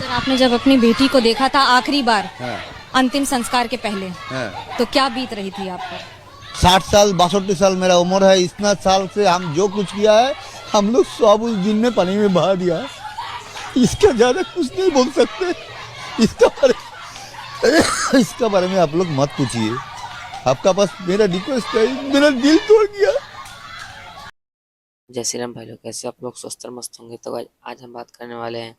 Sir आपने जब अपनी बेटी को देखा था आखिरी बार हाँ अंतिम संस्कार के पहले, हाँ। तो क्या बीत रही थी आप पर? 60 साल 62 साल मेरा उम्र है। इतना साल से हम जो कुछ किया है हम लोग सब उस दिन में पानी में बहा दिया। इसका ज्यादा कुछ नहीं बोल सकते। इसका बारे इसका बारे में आप लोग मत पूछिए। आपका पास मेरा रिक्वेस्ट है, मेरा दिल तोड़ दिया। जय श्री राम भाई लोग, कैसे आप लोग स्वस्थ और मस्त होंगे। तो भाई आज हम बात करने वाले हैं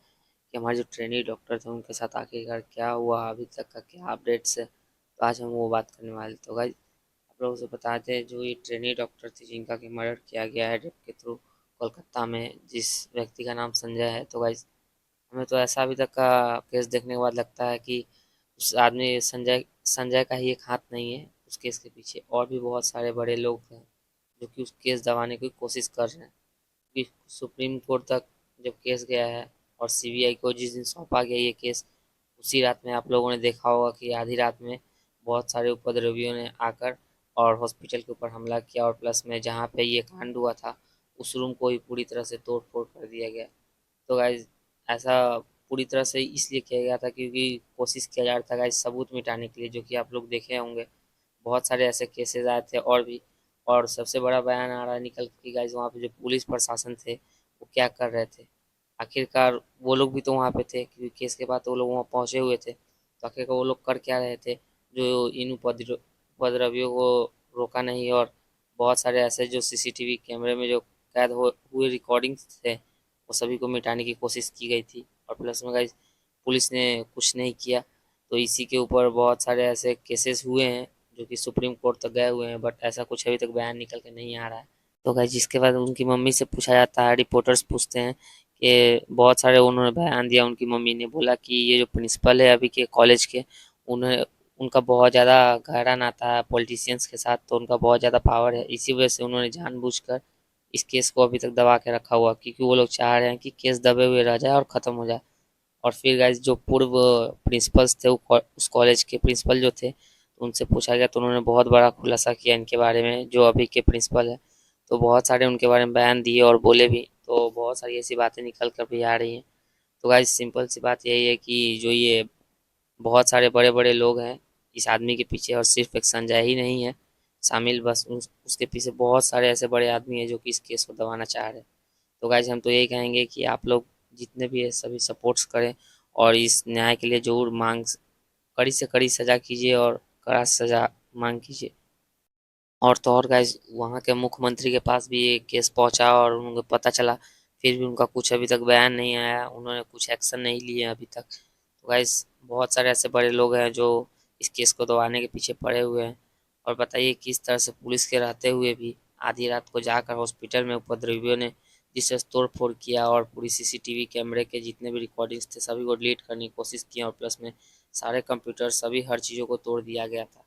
कि हमारे जो ट्रेनी डॉक्टर थे उनके साथ आखिरकार क्या हुआ, अभी तक का क्या अपडेट्स है। तो आज हम वो बात करने वाले। तो भाई आप लोगों से बताते हैं, जो ये ट्रेनी डॉक्टर थी जिनका कि मर्डर किया गया है रेप के थ्रू कोलकाता में, जिस व्यक्ति का नाम संजय है। तो भाई हमें तो ऐसा अभी तक का केस देखने के बाद लगता है कि उस आदमी संजय संजय का ही एक हाथ नहीं है उस केस के पीछे, और भी बहुत सारे बड़े लोग हैं जो कि उस केस दबाने की कोशिश कर रहे हैं। कि सुप्रीम कोर्ट तक जब केस गया है और सीबीआई को जिस दिन सौंपा गया ये केस, उसी रात में आप लोगों ने देखा होगा कि आधी रात में बहुत सारे उपद्रवियों ने आकर और हॉस्पिटल के ऊपर हमला किया, और प्लस में जहाँ पे ये कांड हुआ था उस रूम को भी पूरी तरह से तोड़ फोड़ कर दिया गया। तो गाइज ऐसा पूरी तरह से इसलिए किया गया था क्योंकि कोशिश किया जा रहा था गाइज सबूत मिटाने के लिए, जो कि आप लोग देखे होंगे बहुत सारे ऐसे केसेस आए थे और भी। और सबसे बड़ा बयान आ रहा है निकल के गाइज, वहाँ पे जो पुलिस प्रशासन थे वो क्या कर रहे थे। आखिरकार वो लोग भी तो वहाँ पे थे क्योंकि केस के बाद तो वो लोग वहाँ पहुँचे हुए थे, तो आखिरकार वो लोग कर क्या रहे थे जो इन उपद्रवियों को रोका नहीं। और बहुत सारे ऐसे जो सीसीटीवी कैमरे में जो कैद हुए रिकॉर्डिंग्स थे वो सभी को मिटाने की कोशिश की गई थी, और प्लस में गाइज पुलिस ने कुछ नहीं किया। तो इसी के ऊपर बहुत सारे ऐसे केसेस हुए हैं जो कि सुप्रीम कोर्ट तक गए हुए हैं, बट ऐसा कुछ अभी तक बयान निकल के नहीं आ रहा है। तो गाइज जिसके बाद उनकी मम्मी से पूछा जाता है, रिपोर्टर्स पूछते हैं कि बहुत सारे उन्होंने बयान दिया। उनकी मम्मी ने बोला कि ये जो प्रिंसिपल है अभी के कॉलेज के, उन्हें उनका बहुत ज़्यादा गहरा नाता है पॉलिटिशियंस के साथ, तो उनका बहुत ज़्यादा पावर है। इसी वजह से उन्होंने जानबूझकर इस केस को अभी तक दबा के रखा हुआ, क्योंकि वो लोग चाह रहे हैं कि केस दबे हुए रह जाए और ख़त्म हो जाए। और फिर गाइज जो पूर्व प्रिंसिपल्स थे उस कॉलेज के प्रिंसिपल जो थे, तो उनसे पूछा गया तो उन्होंने बहुत बड़ा खुलासा किया इनके बारे में, जो अभी के प्रिंसिपल है। तो बहुत सारे उनके बारे में बयान दिए और बोले भी, तो बहुत सारी ऐसी बातें निकल कर भी आ रही हैं। तो गाइज सिंपल सी बात यही है कि जो ये बहुत सारे बड़े बड़े लोग हैं इस आदमी के पीछे, और सिर्फ एक संजय ही नहीं है शामिल, बस उसके पीछे बहुत सारे ऐसे बड़े आदमी हैं जो कि इस केस को दबाना चाह रहे हैं। तो गाइज हम तो यही कहेंगे कि आप लोग जितने भी है सभी सपोर्ट्स करें और इस न्याय के लिए जरूर मांग, कड़ी से कड़ी सजा कीजिए और कड़ा सजा मांग कीजिए। और तो और गाइज वहाँ के मुख्यमंत्री के पास भी ये केस पहुँचा और उनको पता चला, फिर भी उनका कुछ अभी तक बयान नहीं आया, उन्होंने कुछ एक्शन नहीं लिए अभी तक। तो गाइज बहुत सारे ऐसे बड़े लोग हैं जो इस केस को दबाने के पीछे पड़े हुए हैं। और बताइए किस तरह से पुलिस के रहते हुए भी आधी रात को जाकर हॉस्पिटल में उपद्रवियों ने जिससे तोड़ फोड़ किया, और पूरी सीसीटीवी कैमरे के जितने भी रिकॉर्डिंग्स थे सभी को डिलीट करने की कोशिश की, और प्लस में सारे कंप्यूटर सभी हर चीज़ों को तोड़ दिया गया था।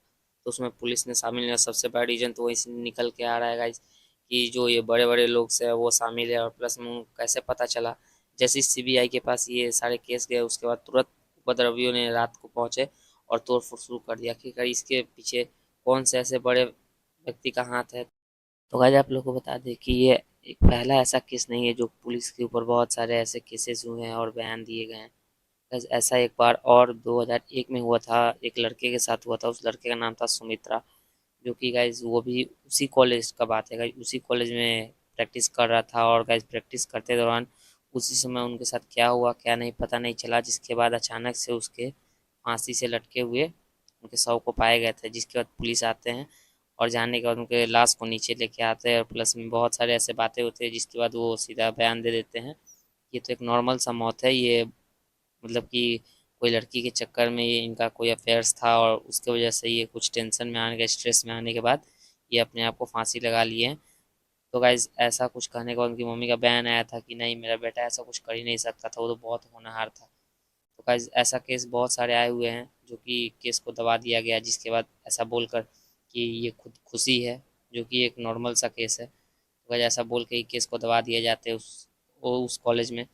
तो उसमें पुलिस ने शामिल है। सबसे बड़ा रीजन तो वहीं से निकल के आ रहा है गाइज कि जो ये बड़े बड़े लोग से वो शामिल है, और प्लस में उनको कैसे पता चला। जैसे सीबीआई के पास ये सारे केस गए उसके बाद तुरंत उपद्रवियों ने रात को पहुंचे और तोड़ फोड़ शुरू कर दिया। आखिरकार इसके पीछे कौन से ऐसे बड़े व्यक्ति का हाथ है। तो गाइज आप लोग को बता दें कि ये एक पहला ऐसा केस नहीं है जो पुलिस के ऊपर बहुत सारे ऐसे केसेस हुए हैं और बयान दिए गए हैं। गाइज ऐसा एक बार और 2001 में हुआ था, एक लड़के के साथ हुआ था। उस लड़के का नाम था सुमित्रा, जो कि गाइज वो भी उसी कॉलेज का बात है गाइज, उसी कॉलेज में प्रैक्टिस कर रहा था। और गाइज प्रैक्टिस करते दौरान उसी समय उनके साथ क्या हुआ क्या नहीं पता नहीं चला, जिसके बाद अचानक से उसके फांसी से लटके हुए उनके शव को पाए गए थे। जिसके बाद पुलिस आते हैं और जानने के बाद उनके लाश को नीचे लेके आते हैं, और प्लस में बहुत सारे ऐसे बातें होती है जिसके बाद वो सीधा बयान दे देते हैं ये तो एक नॉर्मल सा मौत है, ये मतलब कि कोई लड़की के चक्कर में ये इनका कोई अफेयर्स था और उसके वजह से ये कुछ टेंशन में आने के स्ट्रेस में आने के बाद ये अपने आप को फांसी लगा लिए हैं। तो गाइज ऐसा कुछ कहने के बाद उनकी मम्मी का बयान आया था कि नहीं मेरा बेटा ऐसा कुछ कर ही नहीं सकता था, वो तो बहुत होनहार था। तो गाइज ऐसा केस बहुत सारे आए हुए हैं जो कि केस को दबा दिया गया, जिसके बाद ऐसा बोलकर कि ये खुद खुशी है, जो कि एक नॉर्मल सा केस है। तो गाइज ऐसा बोल के ही केस को दबा दिए जाते हैं उस कॉलेज में।